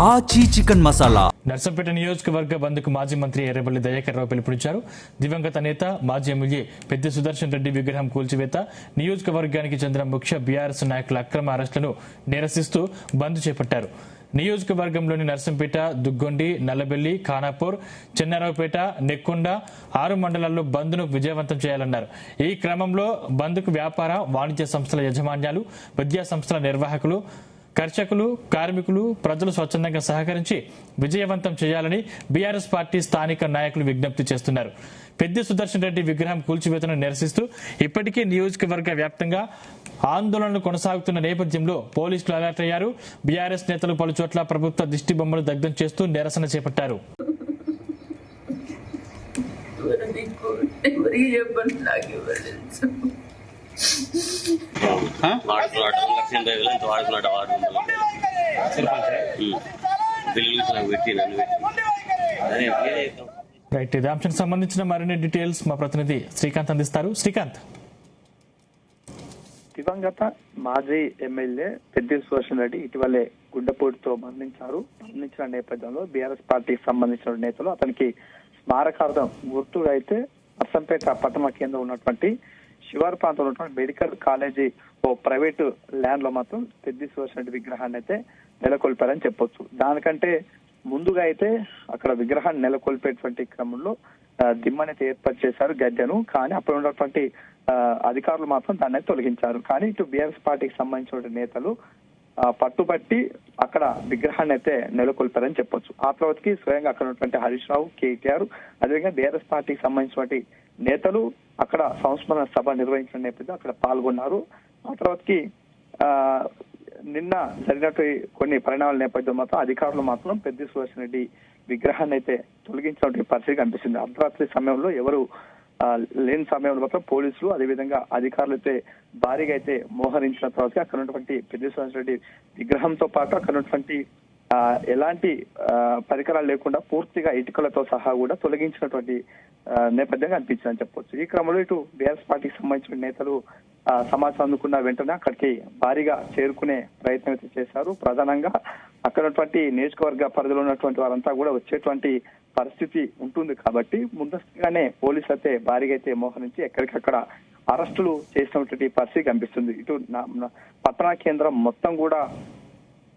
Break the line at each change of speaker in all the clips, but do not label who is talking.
ఆచి చికెన్ మసాలా.
నర్సంపేట నియోజకవర్గ బంద్కు మాజీ మంత్రి ఎర్రబెల్లి దయాకర్ రావు పిలుపునిచ్చారు. దివంగత నేత మాజీ ఎమ్మెల్యే పెద్ది సుదర్శన్ రెడ్డి విగ్రహం కూల్చివేత, నియోజకవర్గానికి చెందిన ముఖ్య బీఆర్ఎస్ నాయకుల అక్రమ అరెస్టులను నిరసిస్తూ బంద్ చేపట్టారు. నియోజకవర్గంలోని నర్సంపేట, దుగ్గొండి, నల్లబెల్లి, ఖానాపూర్, చెన్నారావుపేట, నెక్కొండ 6 మండలాల్లో బంద్ను విజయవంతం చేయాలన్నారు. ఈ క్రమంలో బంద్కు వ్యాపార, వాణిజ్య సంస్థల యాజమాన్యాలు, విద్యా సంస్థల నిర్వాహకులు, కర్షకులు, కార్మికులు, ప్రజలు స్వచ్ఛందంగా సహకరించి విజయవంతం చేయాలని బీఆర్ఎస్ పార్టీ స్థానిక నాయకులు విజ్ఞప్తి చేస్తున్నారు. పెద్ది సుదర్శన్ రెడ్డి విగ్రహం కూల్చివేతను నిరసిస్తూ ఇప్పటికే నియోజకవర్గ వ్యాప్తంగా ఆందోళనలు కొనసాగుతున్న నేపథ్యంలో పోలీసులు అలర్ట్ అయ్యారు. బీఆర్ఎస్ నేతలు పలుచోట్ల ప్రభుత్వ దిష్టి బొమ్మలు దగ్ధం చేస్తూ నిరసన చేపట్టారు. రైట్, ఇదే అంశానికి సంబంధించిన మరిన్ని డీటెయిల్స్ మా ప్రతినిధి శ్రీకాంత్ అందిస్తారు. శ్రీకాంత్.
దివంగత మాజీ ఎమ్మెల్యే పెద్ది సుదర్శన్ రెడ్డి ఇటీవలే గుండెపోటుతో మరణించిన నేపథ్యంలో బీఆర్ఎస్ పార్టీకి సంబంధించిన నేతలు అతనికి స్మారకార్థం గుర్తుగా అయితే నర్సంపేట పట్టణ కేంద్రం ఉన్నటువంటి శివారు ప్రాంతంలో ఉన్నటువంటి మెడికల్ కాలేజీ ఓ ప్రైవేటు ల్యాండ్ లో మాత్రం పెద్ది సుదర్శన్ రెడ్డి విగ్రహాన్ని అయితే నెలకొల్పారని చెప్పొచ్చు. దానికంటే ముందుగా అయితే అక్కడ విగ్రహాన్ని నెలకొల్పేటువంటి క్రమంలో దిమ్మనైతే ఏర్పాటు చేశారు, గద్దెను. కానీ అప్పుడు ఉన్నటువంటి అధికారులు మాత్రం దాన్ని తొలగించారు. కానీ ఇటు బీఆర్ఎస్ పార్టీకి సంబంధించిన నేతలు పట్టుబట్టి అక్కడ విగ్రహాన్ని అయితే నెలకొల్పారని చెప్పొచ్చు. ఆ తర్వాతకి స్వయంగా అక్కడ ఉన్నటువంటి హరీష్ రావు, కేటీఆర్, అదేవిధంగా బీఆర్ఎస్ పార్టీకి సంబంధించినటువంటి నేతలు అక్కడ సంస్మరణ సభ నిర్వహించిన నేపథ్యంలో అక్కడ పాల్గొన్నారు. ఆ తర్వాతకి నిన్న జరిగినట్టు కొన్ని పరిణామాల నేపథ్యంలో మాత్రం అధికారులు మాత్రం పెద్ది సుదర్శన్ రెడ్డి విగ్రహాన్ని అయితే తొలగించినటువంటి పరిస్థితి కనిపిస్తుంది. అర్ధరాత్రి సమయంలో ఎవరు లేని సమయంలో మాత్రం పోలీసులు అదేవిధంగా అధికారులు అయితే భారీగా అయితే మోహరించిన తర్వాత అక్కడ ఉన్నటువంటి పెద్ది సుదర్శన్ రెడ్డి విగ్రహంతో పాటు అక్కడ ఉన్నటువంటి ఎలాంటి పరికరాలు లేకుండా పూర్తిగా ఇటుకలతో సహా కూడా తొలగించినటువంటి నేపథ్యం కనిపించిందని చెప్పొచ్చు. ఈ క్రమంలో ఇటు బీఆర్ఎస్ పార్టీకి సంబంధించిన నేతలు సమాచారం అందుకున్న వెంటనే అక్కడికి భారీగా చేరుకునే ప్రయత్నం అయితే చేశారు. ప్రధానంగా అక్కడ ఉన్నటువంటి నియోజకవర్గ పరిధిలో ఉన్నటువంటి వారంతా కూడా వచ్చేటువంటి పరిస్థితి ఉంటుంది కాబట్టి ముందస్తుగానే పోలీసులు అయితే భారీగా అయితే మోహరించి ఎక్కడికక్కడ అరెస్టులు చేసినటువంటి పరిస్థితి కనిపిస్తుంది. ఇటు పట్టణ కేంద్రం మొత్తం కూడా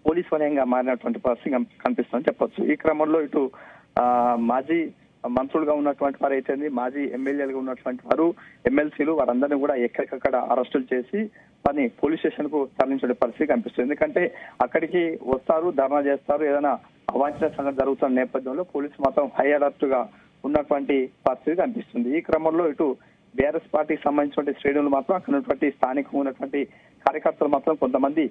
పోలీస్ వలయంగా మారినటువంటి పరిస్థితి కనిపిస్తుందని చెప్పొచ్చు. ఈ క్రమంలో ఇటు మాజీ మంత్రులుగా ఉన్నటువంటి వారు అయితే మాజీ ఎమ్మెల్యేలుగా ఉన్నటువంటి వారు, ఎమ్మెల్సీలు వారందరినీ కూడా ఎక్కడికక్కడ అరెస్టులు చేసి వారిని పోలీస్ స్టేషన్ కు తరలించే పరిస్థితి కనిపిస్తుంది. ఎందుకంటే అక్కడికి వస్తారు, ధర్నా చేస్తారు, ఏదైనా అవాంఛనీయ సంఘటన జరుగుతున్న నేపథ్యంలో పోలీసు మాత్రం హై అలర్ట్ గా ఉన్నటువంటి పరిస్థితి కనిపిస్తుంది. ఈ క్రమంలో ఇటు బీఆర్ఎస్ పార్టీకి సంబంధించిన శ్రేణులు మాత్రం అక్కడ ఉన్నటువంటి స్థానికంగా ఉన్నటువంటి కార్యకర్తలు మాత్రం కొంతమంది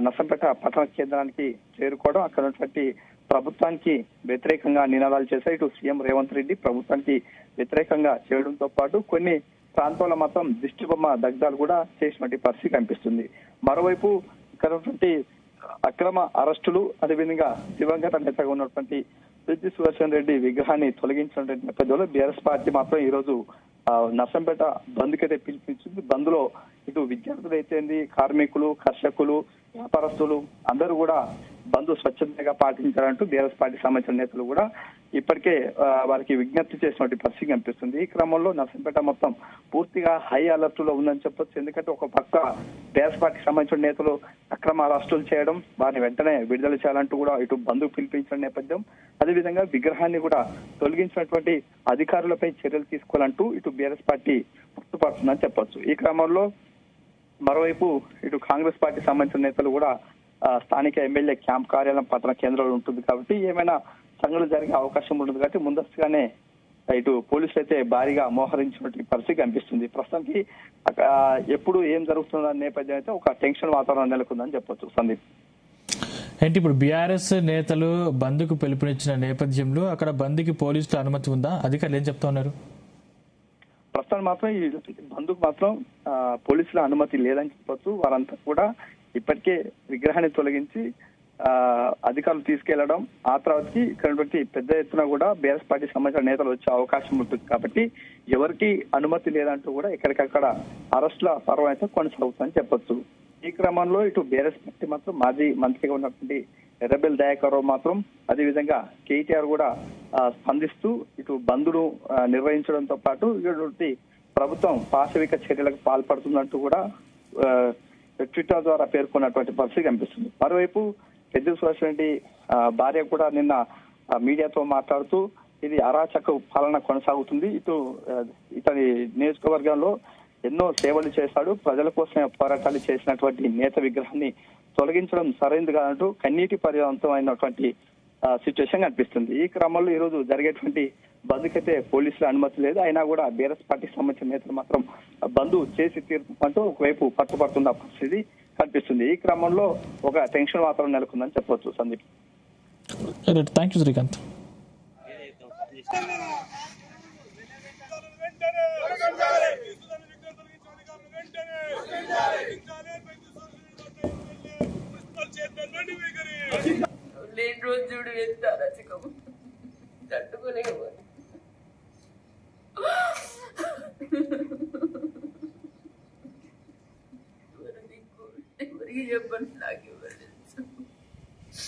నర్సంపేట పట్టణ కేంద్రానికి చేరుకోవడం, అక్కడ ఉన్నటువంటి ప్రభుత్వానికి వ్యతిరేకంగా నినాదాలు చేశారు. ఇటు సీఎం రేవంత్ రెడ్డి ప్రభుత్వానికి వ్యతిరేకంగా చేయడంతో పాటు కొన్ని ప్రాంతాల్లో మాత్రం దిష్టి బొమ్మ దగ్ధాలు కూడా చేసినటువంటి పరిస్థితి కనిపిస్తుంది. మరోవైపు ఇక్కడ ఉన్నటువంటి అక్రమ అరెస్టులు, అదేవిధంగా దివంగత నేతగా ఉన్నటువంటి పెద్ది సుదర్శన్ రెడ్డి విగ్రహాన్ని తొలగించిన నేపథ్యంలో బీఆర్ఎస్ పార్టీ మాత్రం ఈ రోజు నర్సంపేట బంద్ కైతే పిలిపించింది. బంద్ లో ఇటు విద్యార్థులు అయితే, కార్మికులు, కర్షకులు, వ్యాపారస్తులు అందరూ కూడా బంద్ స్వచ్ఛందంగా పాటించారంటూ బీఆర్ఎస్ పార్టీ సంబంధించిన నేతలు కూడా ఇప్పటికే వారికి విజ్ఞప్తి చేసినటువంటి పరిస్థితి కనిపిస్తుంది. ఈ క్రమంలో నర్సంపేట మొత్తం పూర్తిగా హై అలర్ట్ లో ఉందని చెప్పొచ్చు. ఎందుకంటే ఒక పక్క బీఆర్ఎస్ పార్టీకి సంబంధించిన నేతలు అక్రమ అరెస్టులు చేయడం, వారిని వెంటనే విడుదల చేయాలంటూ కూడా ఇటు బంద్ పిలిపించిన నేపథ్యం, అదేవిధంగా విగ్రహాన్ని కూడా తొలగించినటువంటి అధికారులపై చర్యలు తీసుకోవాలంటూ ఇటు బీఆర్ఎస్ పార్టీ పట్టుపడుతుందని చెప్పొచ్చు. ఈ క్రమంలో మరోవైపు ఇటు కాంగ్రెస్ పార్టీ సంబంధించిన నేతలు కూడా స్థానిక ఎమ్మెల్యే క్యాంప్ కార్యాలయం పట్టణ కేంద్రంలో ఉంటుంది కాబట్టి ఏమైనా సంఘటనలు జరిగే అవకాశం ఉంటుంది కాబట్టి ముందస్తుగానే ఇటు పోలీసులు అయితే భారీగా మోహరించినటువంటి పరిస్థితి కనిపిస్తుంది. ప్రస్తుతానికి ఎప్పుడు ఏం జరుగుతుందన్న నేపథ్యం అయితే ఒక టెన్షన్ వాతావరణం నెలకొందని చెప్పొచ్చు. సందీప్,
ఏంటి ఇప్పుడు బీఆర్ఎస్ నేతలు బంద్కు పిలుపునిచ్చిన నేపథ్యంలో అక్కడ బంద్కి పోలీసుల అనుమతి ఉందా? అధికారులు ఏం చెప్తా ఉన్నారు?
ప్రస్తుతం మాత్రం ఈ బంద్కు మాత్రం పోలీసుల అనుమతి లేదని చెప్పొచ్చు. వారంతా కూడా ఇప్పటికే విగ్రహాన్ని తొలగించి అధికారులు తీసుకెళ్లడం, ఆ తర్వాతకి ఇక్కడ పెద్ద ఎత్తున కూడా బీఆర్ఎస్ పార్టీ సంబంధించిన నేతలు వచ్చే అవకాశం ఉంటుంది కాబట్టి ఎవరికి అనుమతి లేదంటూ కూడా ఎక్కడికక్కడ అరెస్టుల పర్వం అయితే కొనసాగుతుందని చెప్పొచ్చు. ఈ క్రమంలో ఇటు బీఆర్ఎస్ పార్టీ మాత్రం మాజీ మంత్రిగా ఉన్నటువంటి ఎర్రబెల్లి దయాకర్ రావు మాత్రం అదేవిధంగా కేటీఆర్ కూడా స్పందిస్తూ ఇటు బంద్ను నిర్వహించడంతో పాటు ఇటువంటి ప్రభుత్వం పాశవిక చర్యలకు పాల్పడుతుందంటూ కూడా ట్విట్టర్ ద్వారా పేర్కొన్నటువంటి పరిస్థితి కనిపిస్తుంది. మరోవైపు పెద్ద సురేష్ రెడ్డి భార్య కూడా నిన్న మీడియాతో మాట్లాడుతూ ఇది అరాచక పాలన కొనసాగుతుంది, ఇతని నియోజకవర్గంలో ఎన్నో సేవలు చేశాడు, ప్రజల కోసమే పోరాటాలు చేసినటువంటి నేత విగ్రహాన్ని తొలగించడం సరైనది కాదంటూ కన్నీటి పర్యవంతమైనటువంటి సిచ్యువేషన్ కనిపిస్తుంది. ఈ క్రమంలో ఈ రోజు జరిగేటువంటి బంద్కైతే పోలీసుల అనుమతి లేదు, అయినా కూడా బీఆర్ఎస్ పార్టీకి సంబంధించిన నేతలు మాత్రం బంద్ చేసి తీర్పుంటూ ఒకవైపు పట్టుపడుతున్న పరిస్థితి కనిపిస్తుంది. ఈ క్రమంలో ఒక టెన్షన్ మాత్రం నెలకొందని చెప్పవచ్చు. Sandeep,
thank you Srikanth.
లేని రోజు చూడు ఎంత అరచకం తట్టుకోలేకపోతే ఎవరికి చెప్పండి, నాకు ఇవ్వండి.